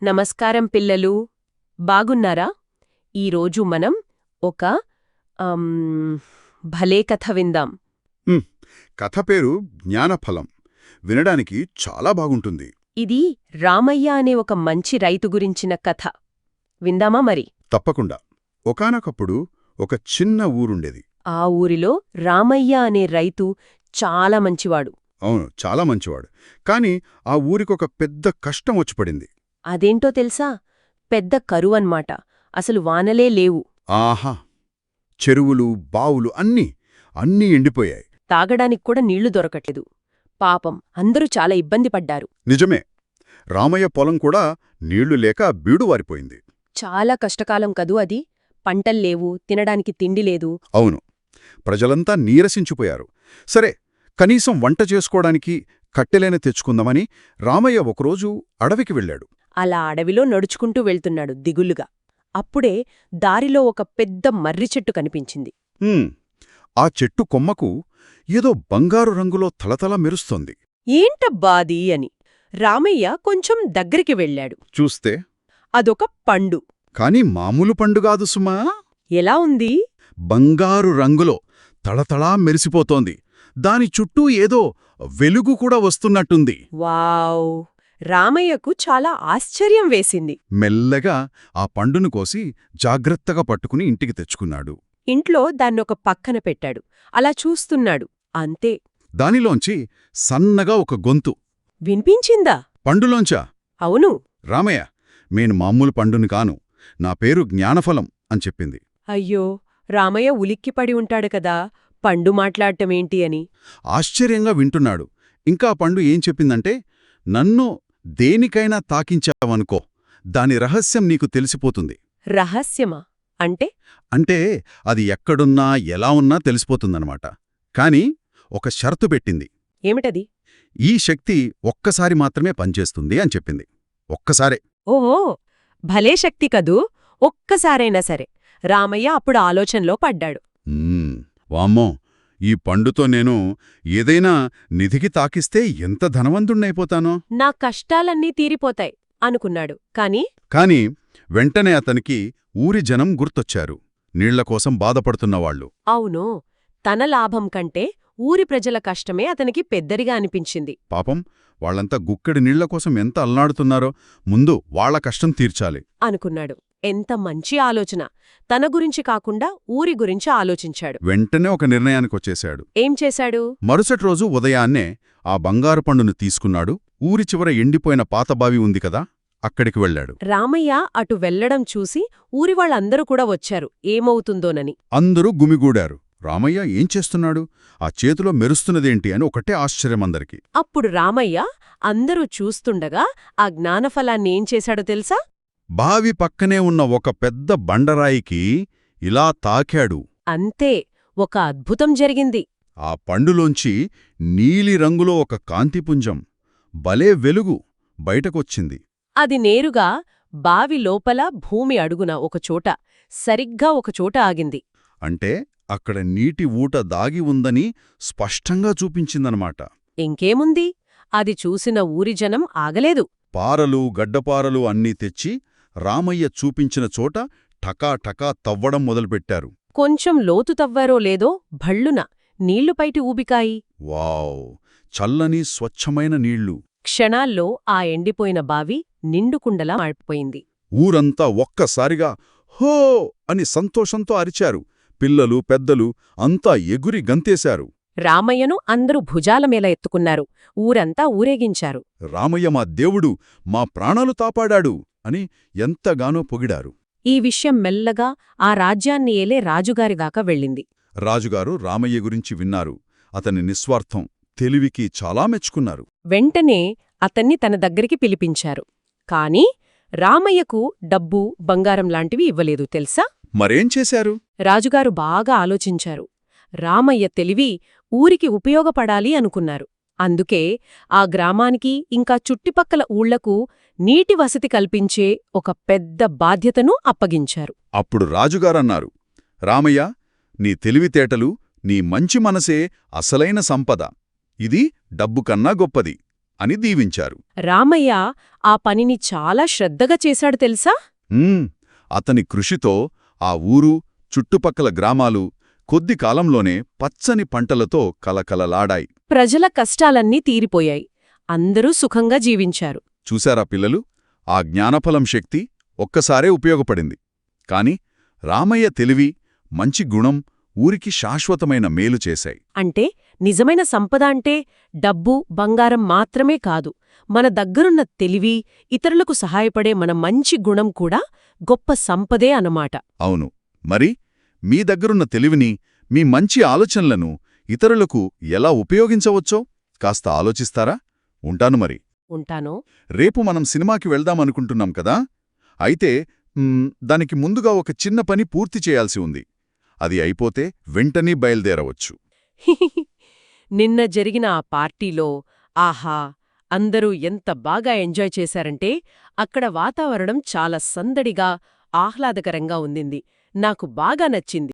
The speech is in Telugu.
నమస్కారం పిల్లలు, బాగున్నారా? ఈరోజు మనం ఒక అమ్, భలే కథ విందాం. ఉమ్, కథ పేరు జ్ఞానఫలం. వినడానికి చాలా బాగుంటుంది. ఇది రామయ్య అనే ఒక మంచి రైతు గురించిన కథ. విందామా మరి? తప్పకుండా. ఒకానొకప్పుడు ఒక చిన్న ఊరుండేది. ఆ ఊరిలో రామయ్య అనే రైతు చాలా మంచివాడు. అవును, చాలా మంచివాడు. కాని ఆ ఊరికొక పెద్ద కష్టం వచ్చి పడింది. అదేంటో తెలుసా? పెద్ద కరువన్మాట. అసలు వానలే లేవు. ఆహా! చెరువులు, బావులు అన్నీ ఎండిపోయాయి. తాగడానికి కూడా నీళ్లు దొరకట్లేదు. పాపం అందరూ చాలా ఇబ్బంది పడ్డారు. నిజమే. రామయ్య పొలం కూడా నీళ్లు లేక బీడువారిపోయింది. చాలా కష్టకాలం కదూ అది. పంటల్లేవు, తినడానికి తిండి లేదు. అవును, ప్రజలంతా నీరసించిపోయారు. సరే, కనీసం వంట చేసుకోవడానికి కట్టెలైన తెచ్చుకుందామని రామయ్య ఒకరోజు అడవికి వెళ్ళాడు. అలా అడవిలో నడుచుకుంటూ వెళ్తున్నాడు దిగులుగా. అప్పుడే దారిలో ఒక పెద్ద మర్రి చెట్టు కనిపించింది. ఆ చెట్టు కొమ్మకు ఏదో బంగారు రంగులో తలతల మెరుస్తోంది. ఏంటబ్బాది అని రామయ్య కొంచెం దగ్గరికి వెళ్ళాడు. చూస్తే అదొక పండు. కాని మామూలు పండుగాదు సుమా. ఎలా ఉంది? బంగారు రంగులో తళతళా మెరిసిపోతోంది. దాని చుట్టూ ఏదో వెలుగు కూడా వస్తున్నట్టుంది. వావ్! రామయ్యకు చాలా ఆశ్చర్యం వేసింది. మెల్లగా ఆ పండును కోసి జాగ్రత్తగా పట్టుకుని ఇంటికి తెచ్చుకున్నాడు. ఇంట్లో దాన్నొక పక్కన పెట్టాడు. అలా చూస్తున్నాడు. అంతే. దానిలోంచి సన్నగా ఒక గొంతు. వినిపించిందా? పండులోంచా? అవును. రామయ్య, నేను మామూలు పండుని కాను. నా పేరు జ్ఞానఫలం అని చెప్పింది. అయ్యో! రామయ్య ఉలిక్కిపడి ఉంటాడు కదా, పండు మాట్లాడటమేంటి అని. ఆశ్చర్యంగా వింటున్నాడు. ఇంకా పండు ఏం చెప్పిందంటే, నన్ను దేనికైనా తాకించావనుకో, దాని రహస్యం నీకు తెలిసిపోతుంది. రహస్యమా? అంటే? అంటే అది ఎక్కడున్నా ఎలా ఉన్నా తెలిసిపోతుందనమాట. కాని ఒక షరతు పెట్టింది. ఏమిటది? ఈ శక్తి ఒక్కసారి మాత్రమే పనిచేస్తుంది అని చెప్పింది. ఒక్కసారే. ఓహో! భలే శక్తి కదూ! ఒక్కసారైనా సరే. రామయ్య అప్పుడు ఆలోచనలో పడ్డాడు. వామ్మో, ఈ పండుతో నేను ఏదైనా నిధికి తాకిస్తే ఎంత ధనవంతుణ్ణైపోతానో. నా కష్టాలన్నీ తీరిపోతాయి అనుకున్నాడు. కాని వెంటనే అతనికి ఊరి జనం గుర్తొచ్చారు. నీళ్లకోసం బాధపడుతున్నవాళ్లు. అవును, తన లాభం కంటే ఊరి ప్రజల కష్టమే అతనికి పెద్దరిగా అనిపించింది. పాపం, వాళ్లంతా గుక్కెడి నీళ్లకోసం ఎంత అల్లాడుతున్నారో, ముందు వాళ్ల కష్టం తీర్చాలి అనుకున్నాడు. ఎంత మంచి ఆలోచన! తన గురించి కాకుండా ఊరి గురించి ఆలోచించాడు. వెంటనే ఒక నిర్ణయానికొచ్చేశాడు. ఏం చేశాడు? మరుసటి రోజు ఉదయాన్నే ఆ బంగారు పండును తీసుకున్నాడు. ఊరి చివర ఎండిపోయిన పాతబావి ఉంది కదా, అక్కడికి వెళ్ళాడు. రామయ్య అటు వెళ్లడం చూసి ఊరివాళ్లందరూ కూడా వచ్చారు, ఏమవుతుందోనని. అందరూ గుమిగూడారు. రామయ్య ఏం చేస్తున్నాడు? ఆ చేతిలో మెరుస్తున్నదేంటి అని ఒకటే ఆశ్చర్యమందరికి. అప్పుడు రామయ్య అందరూ చూస్తుండగా ఆ జ్ఞానఫలాన్ని ఏం చేశాడో తెలుసా? బావి పక్కనే ఉన్న ఒక పెద్ద బండరాయికి ఇలా తాకాడు. అంతే, ఒక అద్భుతం జరిగింది. ఆ పండులోంచి నీలిరంగులో ఒక కాంతిపుంజం, భలే వెలుగు బయటకొచ్చింది. అది నేరుగా బావి లోపల భూమి అడుగున ఒకచోట, సరిగ్గా ఒకచోట ఆగింది. అంటే అక్కడ నీటి ఊట దాగి ఉందని స్పష్టంగా చూపించిందనమాట. ఇంకేముంది, అది చూసిన ఊరి జనం ఆగలేదు. పారలు, గడ్డపారలు అన్నీ తెచ్చి రామయ్య చూపించిన చోట ఠకాఠకా తవ్వడం మొదలుపెట్టారు. కొంచెం లోతు తవ్వారో లేదో భళ్ళున నీళ్లుపైటి ఊబికాయి. వావ్! చల్లని స్వచ్ఛమైన నీళ్లు. క్షణాల్లో ఆ ఎండిపోయిన బావి నిండుకుండలా మారిపోయింది. ఊరంతా ఒక్కసారిగా హో అని సంతోషంతో అరిచారు. పిల్లలు, పెద్దలు అంతా ఎగురి గంతేశారు. రామయ్యను అందరూ భుజాలమేల ఎత్తుకున్నారు. ఊరంతా ఊరేగించారు. రామయ్య మా దేవుడు, మా ప్రాణాలు తాపాడాడు అని ఎంతగానో పొగిడారు. ఈ విషయం మెల్లగా ఆ రాజ్యాన్ని ఏలే రాజుగారిదాకా వెళ్ళింది. రాజుగారు రామయ్య గురించి విన్నారు. అతని నిస్వార్థం, తెలివికి చాలా మెచ్చుకున్నారు. వెంటనే అతన్ని తన దగ్గరికి పిలిపించారు. కాని రామయ్యకు డబ్బు, బంగారం లాంటివి ఇవ్వలేదు తెలుసా? మరేం చేశారు? రాజుగారు బాగా ఆలోచించారు. రామయ్య తెలివి ఊరికి ఉపయోగపడాలి అనుకున్నారు. అందుకే ఆ గ్రామానికి ఇంకా చుట్టుపక్కల ఊళ్లకు నీటి వసతి కల్పించే ఒక పెద్ద బాధ్యతను అప్పగించారు. అప్పుడు రాజుగారన్నారు, రామయ్య, నీ తెలివితేటలు, నీ మంచి మనసే అసలైన సంపద. ఇది డబ్బు కన్నా గొప్పది అని దీవించారు. రామయ్య ఆ పనిని చాలా శ్రద్ధగా చేశాడు తెలుసా? అతని కృషితో ఆ ఊరు, చుట్టుపక్కల గ్రామాలు కొద్ది కాలంలోనే పచ్చని పంటలతో కలకలలాడాయి. ప్రజల కష్టాలన్నీ తీరిపోయాయి. అందరూ సుఖంగా జీవించారు. చూశారా పిల్లలు? ఆ జ్ఞానఫలం శక్తి ఒక్కసారే ఉపయోగపడింది. కాని రామయ్య తెలివి, మంచి గుణం ఊరికి శాశ్వతమైన మేలు చేశాయి. అంటే నిజమైన సంపద అంటే డబ్బు, బంగారం మాత్రమే కాదు. మన దగ్గరున్న తెలివి, ఇతరులకు సహాయపడే మన మంచి గుణం కూడా గొప్ప సంపదే అన్నమాట. అవును. మరి మీ దగ్గరున్న తెలివిని, మీ మంచి ఆలోచనలను ఇతరులకు ఎలా ఉపయోగించవచ్చో కాస్త ఆలోచిస్తారా? ఉంటాను మరి. ఉంటాను. రేపు మనం సినిమాకి వెళ్దామనుకుంటున్నాం కదా? అయితే దానికి ముందుగా ఒక చిన్న పని పూర్తి చేయాల్సి ఉంది. అది అయిపోతే వెంటనే బయల్దేరవచ్చు. నిన్న జరిగిన ఆ పార్టీలో ఆహా! అందరూ ఎంత బాగా ఎంజాయ్ చేశారంటే అక్కడ వాతావరణం చాలా సందడిగా, ఆహ్లాదకరంగా ఉండింది. నాకు బాగా నచ్చింది.